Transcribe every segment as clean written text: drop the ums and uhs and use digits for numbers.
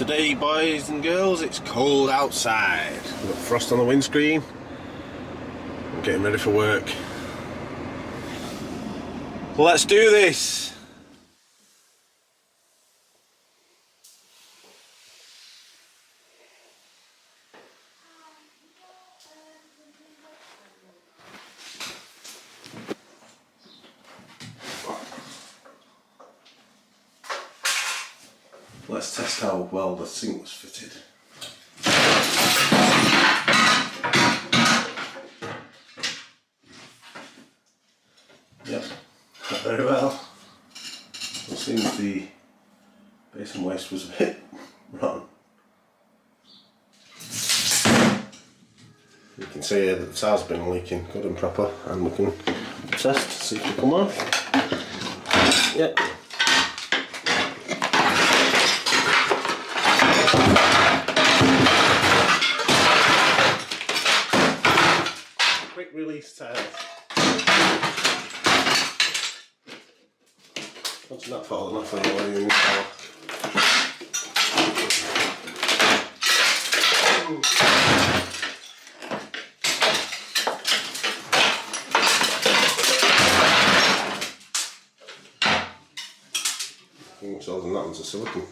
Today, boys and girls, it's cold outside. We've got frost on the windscreen. I'm getting ready for work. Let's do this! Let's test how well the sink was fitted. Yep, not very well. It seems the basin waste was a bit rotten. You can see here that the tile's been leaking good and proper, and we can test to see if they come off. Yep. Quick release tiles. Imagine that falling off when you're wearing the towel. I think it's older than that one's a silicone.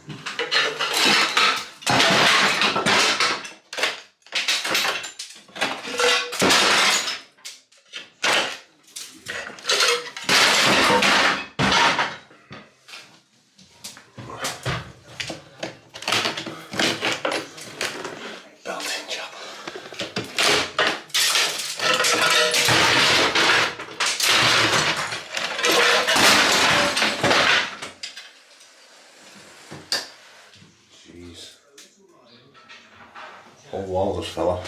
Jeez. Whole wall just fell off.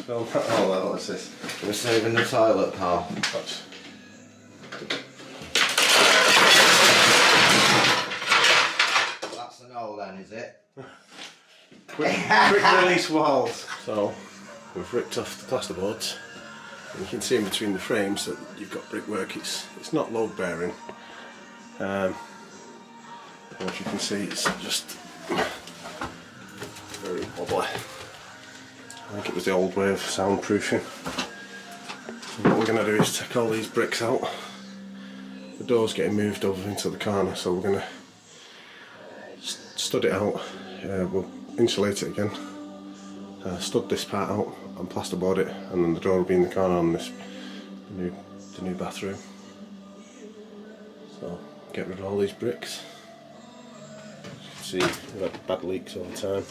Oh well, what's this? We're saving the toilet, pal. That's an all then, is it? Quick release walls. So we've ripped off the plasterboards, and you can see in between the frames that you've got brickwork. It's not load bearing. As you can see, it's just very wobbly. I think it was the old way of soundproofing. So what we're going to do is take all these bricks out. The door's getting moved over into the corner, so we're going to stud it out. We'll insulate it again, stud this part out and plasterboard it, and then the door will be in the corner on this the new bathroom. So get rid of all these bricks. As you can see, we've had bad leaks all the time.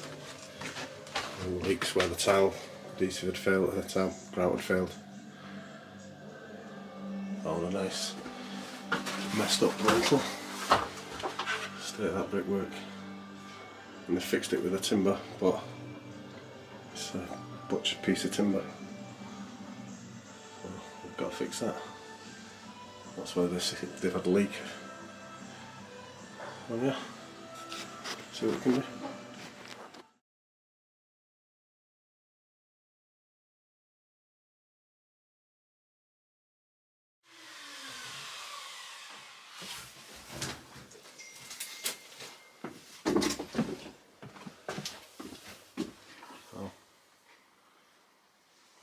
And leaks where the tile adhesive had failed, the tile grout had failed. All the nice messed up rental. Straight at that brickwork. And they fixed it with a timber, but it's a butchered piece of timber. So we've got to fix that. That's where they've had a leak. Oh yeah, see what we can do.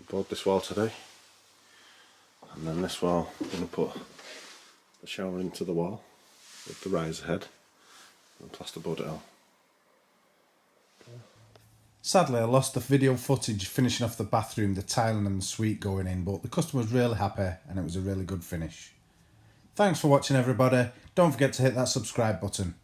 Bored this wall today, and then this wall I'm going to put the shower into the wall with the riser head and plasterboard it out. Sadly, I lost the video footage finishing off the bathroom, the tiling and the suite going in, but the customer was really happy and it was a really good finish. Thanks for watching everybody. Don't forget to hit that subscribe button.